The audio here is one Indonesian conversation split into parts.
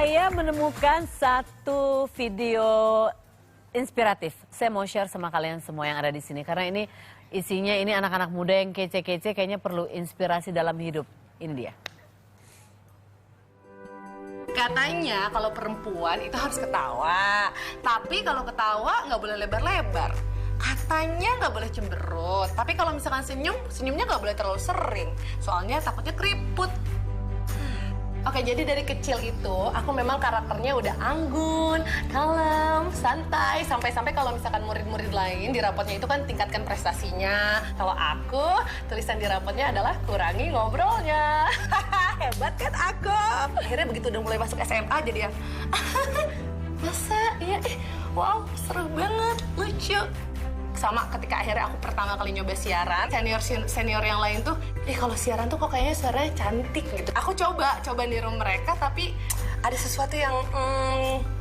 Saya menemukan satu video inspiratif. Saya mau share sama kalian semua yang ada di sini karena ini isinya ini anak-anak muda yang kece-kece kayaknya perlu inspirasi dalam hidup. Ini dia. Katanya kalau perempuan itu harus ketawa, tapi kalau ketawa nggak boleh lebar-lebar. Katanya nggak boleh cemberut, tapi kalau misalkan senyumnya nggak boleh terlalu sering, soalnya takutnya keriput. Oke, jadi dari kecil itu aku memang karakternya udah anggun, kalem, santai, sampai-sampai kalau misalkan murid-murid lain di rapotnya itu kan tingkatkan prestasinya. Kalau aku, tulisan di rapotnya adalah kurangi ngobrolnya. Hebat kan aku? Akhirnya begitu udah mulai masuk SMA jadi yang masa? Iya, wow, seru banget, lucu. Sama ketika akhirnya aku pertama kali nyoba siaran, senior yang lain tuh, kalau siaran tuh kok kayaknya suaranya cantik gitu. Aku coba niru mereka, tapi ada sesuatu yang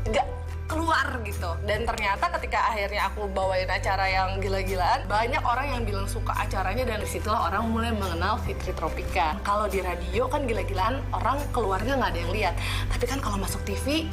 nggak keluar gitu. Dan ternyata ketika akhirnya aku bawain acara yang gila-gilaan, banyak orang yang bilang suka acaranya dan disitulah orang mulai mengenal Fitri Tropika. Kalau di radio kan gila-gilaan, orang keluarga nggak ada yang lihat. Tapi kan kalau masuk TV,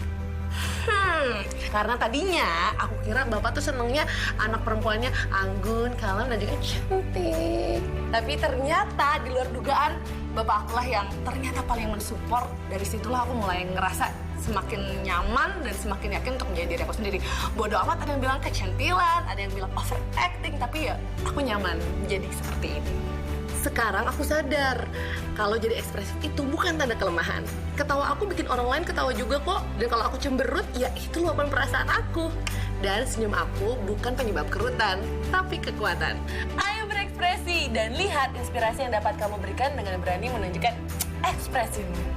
karena tadinya aku kira bapak tuh senengnya anak perempuannya anggun, kalem, dan juga cantik. Tapi ternyata di luar dugaan bapak akulah yang ternyata paling mensupport. Dari situlah aku mulai ngerasa semakin nyaman dan semakin yakin untuk menjadi diri aku sendiri. Bodoh amat ada yang bilang kecantilan, ada yang bilang overacting, tapi ya aku nyaman menjadi seperti ini. Sekarang aku sadar kalau jadi ekspresif itu bukan tanda kelemahan. Ketawa aku bikin orang lain ketawa juga kok. Dan kalau aku cemberut, ya itu luapan perasaan aku. Dan senyum aku bukan penyebab kerutan, tapi kekuatan. Ayo berekspresi dan lihat inspirasi yang dapat kamu berikan dengan berani menunjukkan ekspresimu.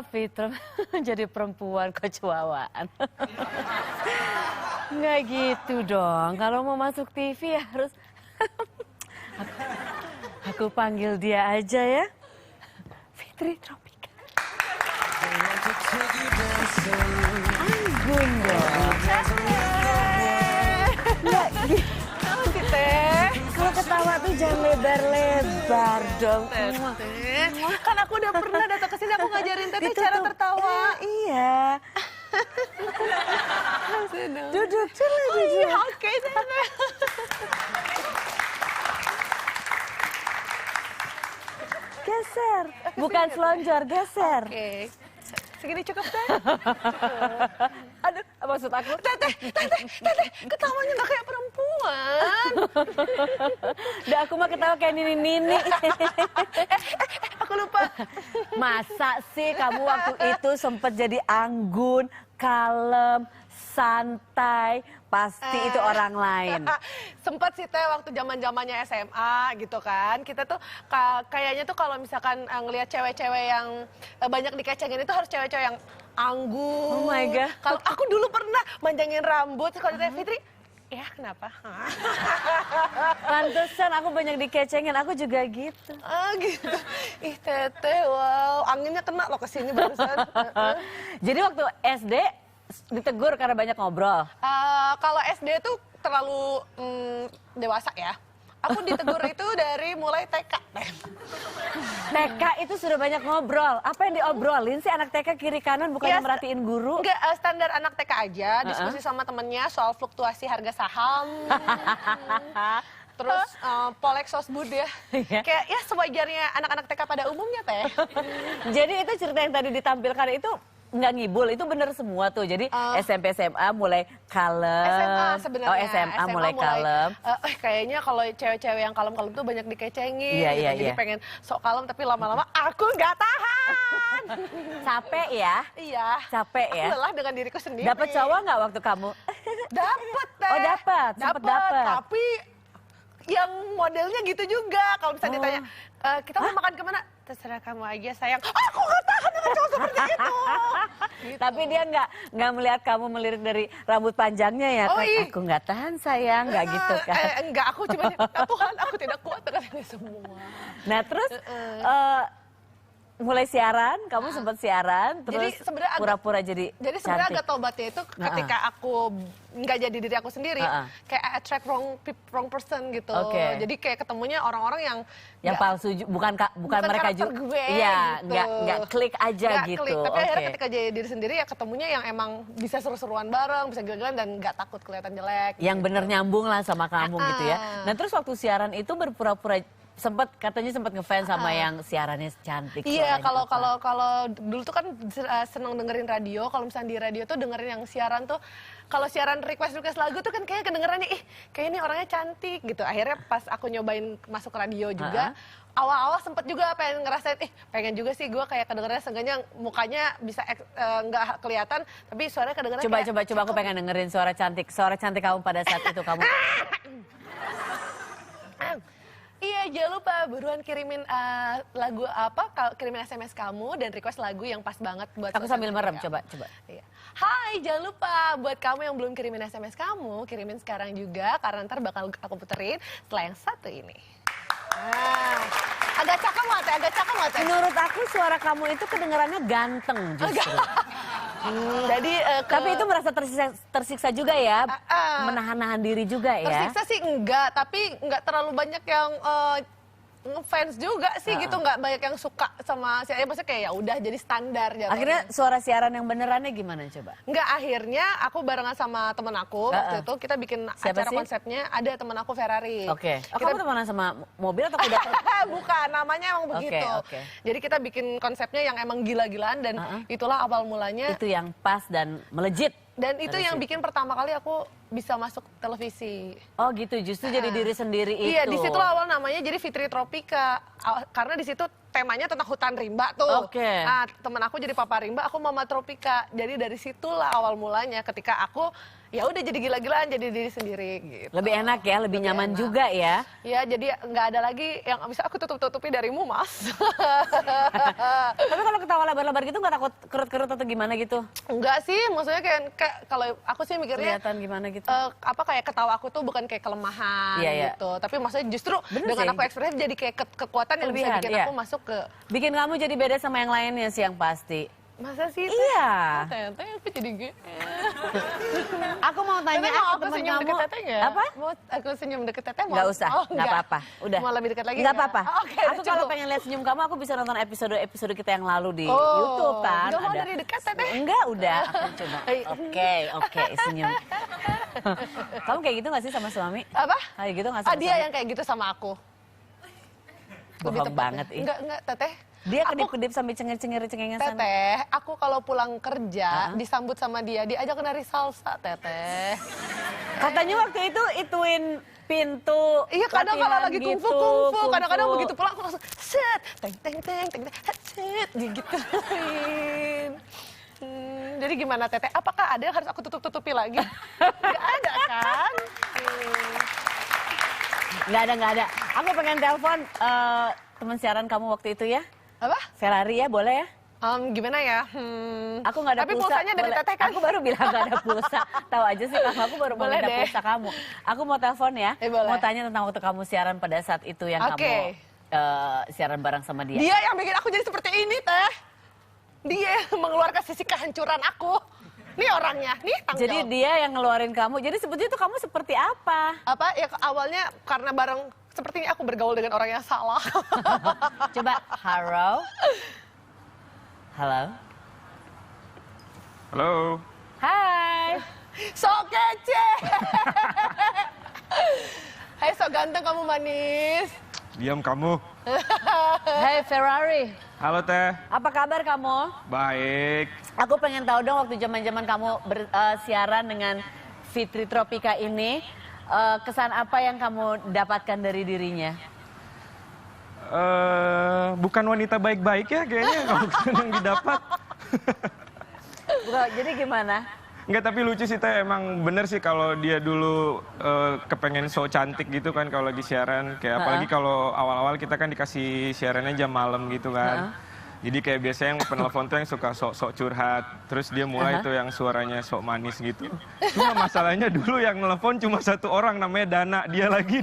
Fitra jadi perempuan kecuawaan. Nggak gitu dong. Kalau mau masuk TV ya harus aku panggil dia aja ya. Fitri Tropika. Anggun dong. Nggak gitu. Kalau ketawa tuh jangan lebar-lebar dong. Kan aku udah pernah datang ke sini, aku ngajarin Teteh cara tertawa. Iya. Duduk, coba duduk. Oke, Teteh. Geser. Bukan selonjor, geser. Oke. Segini cukup, Teh? Aduh, maksud aku. Teteh, ketawanya nggak kayak perempuan. Udah aku mah ketawa kayak nini-nini. Aku lupa. Masa sih kamu waktu itu sempet jadi anggun, kalem, santai, pasti itu orang lain. Sempet sih Teh waktu zamannya SMA gitu kan. Kita tuh kayaknya tuh kalau misalkan ngelihat cewek-cewek yang banyak dikecengin itu harus cewek-cewek yang anggun. Oh my God. Kalau aku dulu pernah manjangin rambut, kalau Teh Fitri, ya kenapa? Pantesan aku banyak dikecengin, aku juga gitu. Gitu. Ih Teteh, wow, anginnya kena loh kesini barusan. Jadi waktu SD ditegur karena banyak ngobrol. Kalau SD tuh terlalu dewasa ya. Aku ditegur itu dari mulai TK. TK itu sudah banyak ngobrol. Apa yang diobrolin sih anak TK kiri kanan bukannya merhatiin guru? Enggak, standar anak TK aja, diskusi sama temennya soal fluktuasi harga saham. Terus polek sosbud ya. Kayak ya sewajarnya anak-anak TK pada umumnya Teh. Jadi itu cerita yang tadi ditampilkan itu nggak ngibul, itu bener semua tuh. Jadi SMP SMA mulai kalem. SMA sebenarnya. Oh SMA mulai kalem. Kayaknya kalau cewek-cewek yang kalem-kalem tuh banyak dikecengin. Iya, gitu. iya, Jadi iya. pengen sok kalem tapi lama-lama aku nggak tahan. Capek ya? Iya. Capek ya? Aku lelah dengan diriku sendiri. Dapat cowok nggak waktu kamu? Dapet Teh. Oh dapat, sempet dapat. Tapi yang modelnya gitu juga. Kalau misalnya ditanya, kita mau makan kemana? Terserah kamu aja sayang. Aku nggak tahan dengan cowok seperti itu. Gitu. Tapi dia nggak melihat kamu melirik dari rambut panjangnya ya? Oh, iya. Aku nggak tahan sayang, nggak gitu kan? Enggak, aku cuma Tuhan, aku tidak kuat dengan ini semua. Nah terus mulai siaran, kamu sempat siaran, Jadi terus sebenarnya agak- pura-pura jadi Jadi sebenarnya cantik. agak tobatnya itu ketika aku nggak jadi diri aku sendiri, kayak I attract wrong person gitu. Oke. Jadi kayak ketemunya orang-orang yang Yang nggak- palsu, bukan mereka karakter juga. gue, Iya, gitu. nggak klik aja Nggak gitu. klik. Tapi Oke. akhirnya ketika jadi diri sendiri ya ketemunya yang emang bisa seru-seruan bareng, bisa gila-gilaan dan nggak takut kelihatan jelek. Yang bener nyambung lah sama kamu gitu ya. Ah. Nah terus waktu siaran itu berpura-pura katanya sempat ngefans sama yang siarannya cantik. Iya, suaranya apa. kalau dulu tuh kan seneng dengerin radio. Kalau misalnya di radio tuh dengerin yang siaran tuh, kalau siaran request lagu tuh kan kayak kedengerannya, kayak ini orangnya cantik gitu. Akhirnya pas aku nyobain masuk radio juga, awal-awal sempet juga pengen ngerasain, pengen juga sih gue kayak kedengerannya seenggaknya mukanya bisa nggak kelihatan, tapi suaranya kedengeran Coba aku pengen dengerin suara cantik kamu pada saat itu kamu. Iya, jangan lupa buruan kirimin lagu kirimin SMS kamu dan request lagu yang pas banget buat Aku sambil suasana merem, kamu. coba. Iya. Hai, jangan lupa buat kamu yang belum kirimin SMS kamu, kirimin sekarang juga karena ntar bakal aku puterin setelah yang satu ini. Nah, agak cakep nggak teh? Menurut aku suara kamu itu kedengarannya ganteng justru. Jadi Tapi itu merasa tersiksa juga ya, menahan-nahan diri juga ya. tersiksa sih enggak, tapi enggak terlalu banyak yang ngefans juga sih gitu, nggak banyak yang suka sama saya, maksudnya kayak ya udah jadi standar jatuhnya. Akhirnya suara siaran yang benerannya gimana coba? Enggak, akhirnya aku barengan sama temen aku waktu itu kita bikin Siapa acara sih? konsepnya, ada temen aku Ferrari. Oke. Oh, Kita- kamu temenan sama mobil atau kuda? Bukan, namanya emang begitu. Oke. Jadi kita bikin konsepnya yang emang gila-gilaan dan itulah awal mulanya. Itu yang pas dan melejit. Dan itu dari yang situ. bikin pertama kali aku bisa masuk televisi. Oh gitu, justru jadi diri sendiri itu. Iya, di situ awal namanya jadi Fitri Tropika. Karena di situ temanya tentang hutan rimba tuh. Oke. Nah, temen aku jadi Papa Rimba, aku Mama Tropika. Jadi dari situlah awal mulanya ketika aku ya udah jadi gila-gilaan, jadi diri sendiri gitu. Lebih enak ya, lebih nyaman enak. juga ya. Ya, jadi nggak ada lagi yang bisa aku tutup-tutupi darimu, Mas. Tapi kalau ketawa lebar-lebar gitu nggak takut kerut-kerut atau gimana gitu? Enggak sih, maksudnya kayak kalau aku sih mikirnya Kelihatan gimana gitu? kayak ketawa aku tuh bukan kayak kelemahan Iya. gitu, tapi maksudnya justru Bener dengan sih. aku ekspresif jadi kayak kekuatan yang bisa Kelebihan, bikin iya. aku masuk ke Bikin kamu jadi beda sama yang lainnya sih yang pasti. masa sih? Iya. Teteh, aku jadi Aku mau tanya Teteh mau ke aku temen senyum kamu. deket teteh nggak? Apa? Mau aku senyum deket teteh mau? Nggak usah, Oh, nggak apa-apa. Udah. Mau lebih dekat lagi? Nggak apa-apa. Oh, oke, Aku udah kalau cukup. pengen lihat senyum kamu, aku bisa nonton episode kita yang lalu di Oh, YouTube kan. nggak mau dari dekat, Teteh? Enggak, udah. Aku coba. Oke, senyum. Kamu kayak gitu nggak sih sama suami? Apa? Kayak gitu nggak sama Dia suami? yang kayak gitu sama aku. Bohong tepatnya. banget ih. Enggak, teteh. Dia Aku- kedip-kedip sambil cengir-cengir sana. Teteh, aku kalau pulang kerja disambut sama dia ajak nari salsa, teteh. Katanya waktu itu ituin pintu. Iya, kadang kalau latihan lagi gitu, kungfu, kadang-kadang kungfu. begitu pulang aku langsung set, teng teng teng teng teng, set, digituin. Jadi gimana teteh? Apakah ada yang harus aku tutup-tutupi lagi? Gak ada kan? Nggak ada. Aku pengen telepon teman siaran kamu waktu itu ya. Apa? Ferrari ya, boleh ya? Gimana ya? Aku nggak ada Tapi pulsa. pulsanya dari boleh. teteh kan? Aku baru bilang nggak ada pulsa. Tahu aja sih kamu, aku baru mau Boleh minta deh. pulsa kamu. Aku mau telepon ya. Boleh. Mau tanya tentang waktu kamu siaran pada saat itu yang Oke. kamu siaran bareng sama dia. Dia yang bikin aku jadi seperti ini, teh. Dia yang mengeluarkan sisi kehancuran aku. Nih orangnya, nih tanggung Jadi jawab. dia yang ngeluarin kamu. Jadi sebetulnya itu kamu seperti apa? Apa ya awalnya karena bareng sepertinya aku bergaul dengan orang yang salah. Coba, halo. Halo. Halo. Hai. So kece. Hai, so ganteng kamu manis. Diam kamu. Hai Ferrari. Halo Teh. Apa kabar kamu? Baik. Aku pengen tahu dong waktu zaman-zaman kamu siaran dengan Fitri Tropika ini, kesan apa yang kamu dapatkan dari dirinya? Bukan wanita baik-baik ya kayaknya kalau yang didapat. Bukan, jadi gimana? Enggak, tapi lucu sih Teh, emang bener sih kalau dia dulu kepengen so cantik gitu kan kalau lagi siaran. Kayak apalagi kalau awal-awal kita kan dikasih siarannya jam malam gitu kan. Jadi kayak biasanya yang penelpon tuh yang suka sok-sok curhat. Terus dia mulai tuh yang suaranya sok manis gitu. Cuma masalahnya dulu yang nelpon cuma satu orang namanya Dana. Dia lagi.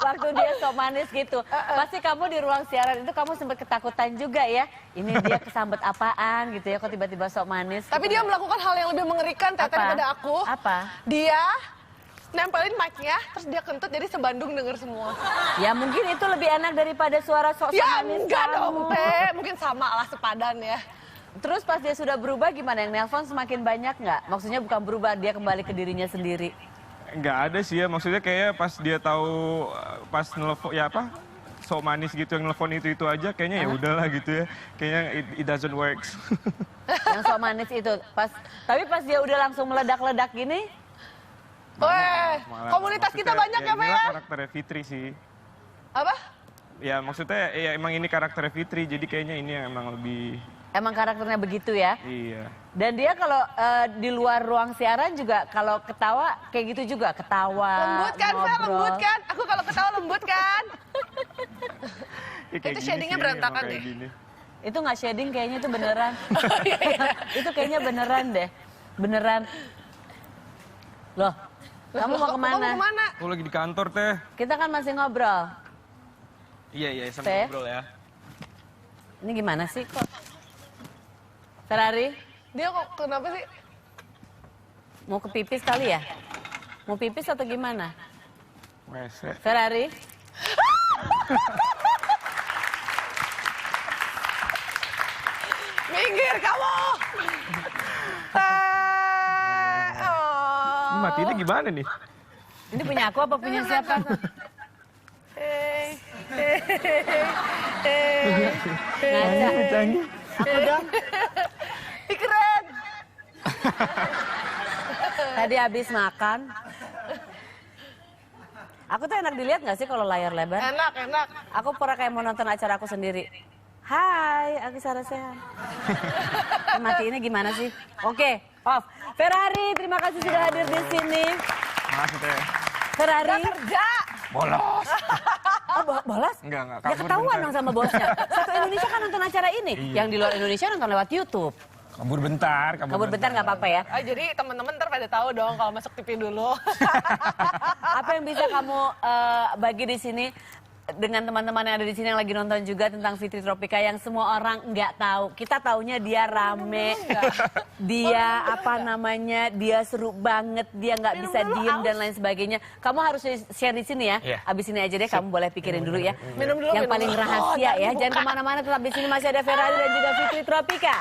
waktu dia sok manis gitu. Pasti kamu di ruang siaran itu kamu sempat ketakutan juga ya. Ini dia kesambet apaan gitu ya, kok tiba-tiba sok manis. Tapi gitu. dia melakukan hal yang lebih mengerikan Teh, Apa? daripada aku. Apa? Dia nempelin mic-nya, terus dia kentut jadi sebandung denger semua. Ya mungkin itu lebih enak daripada suara sok Ya manis enggak kamu. dong Teh, mungkin sama lah sepadan ya. Terus pas dia sudah berubah gimana? Yang nelpon semakin banyak nggak? Maksudnya bukan berubah, dia kembali ke dirinya sendiri. Nggak ada sih ya, maksudnya kayak pas dia tahu pas nelfon ya apa sok manis gitu yang nelfon itu aja kayaknya ya udahlah gitu ya, kayaknya it doesn't work. Yang sok manis itu tapi pas dia udah langsung meledak-ledak gini, Weh, komunitas kita banyak ya Pak ya? Karakternya Fitri sih. Apa? Ya maksudnya ya emang ini karakternya Fitri, jadi kayaknya ini yang emang lebih. emang karakternya begitu ya. Iya. Dan dia kalau di luar ruang siaran juga kalau ketawa kayak gitu juga, ketawa, Lembut kan, Fel? ngobrol. Lembut kan? Aku kalau ketawa lembut kan? Ya, kayak Itu gini shadingnya sih, berantakan emang kayak deh. gini. Itu nggak shading kayaknya itu beneran. Itu kayaknya beneran deh. Beneran. Loh, kamu mau kemana? Kamu kemana? Aku lagi di kantor Teh. Kita kan masih ngobrol. Iya Teh? sambil ngobrol ya. Ini gimana sih kok? Ferrari, Dia kok kenapa sih? mau ke pipis kali ya? Mau pipis atau gimana? Wese. Ferrari? Minggir kamu! Ini matinya gimana nih? Ini punya aku apa punya siapa? Ngaca. Canggih. Ih, keren! Tadi habis makan. Aku tuh enak dilihat nggak sih kalau layar lebar? Enak, enak. Aku pernah kayak mau nonton acara aku sendiri. Hai, aku Sarah Sehan. Mati ini gimana sih? Oke, off. Ferrari, terima kasih sudah hadir di sini. Makasih Teh. Ferrari. Kerja! Bolos. Oh, bolos? Enggak, Ya kabur ketahuan bentar. dong sama bosnya. Satu Indonesia kan nonton acara ini. Yang di luar Indonesia nonton lewat YouTube. Kabur bentar, Kabur bentar nggak apa-apa ya. Ah, jadi teman-teman ntar pada tahu dong kalau masuk TV dulu. Apa yang bisa kamu bagi di sini dengan teman-teman yang ada di sini yang lagi nonton juga tentang Fitri Tropika yang semua orang nggak tahu. Kita taunya dia rame, dia apa namanya, dia seru banget, dia nggak bisa diem dan lain sebagainya. Kamu harus share di sini ya. Iya. Abis ini aja deh kamu boleh pikirin dulu ya. Minum dulu, Yang minum paling dulu. rahasia Oh, ya. dibuka. Jangan kemana-mana, tetap di sini masih ada Ferrari dan juga Fitri Tropika.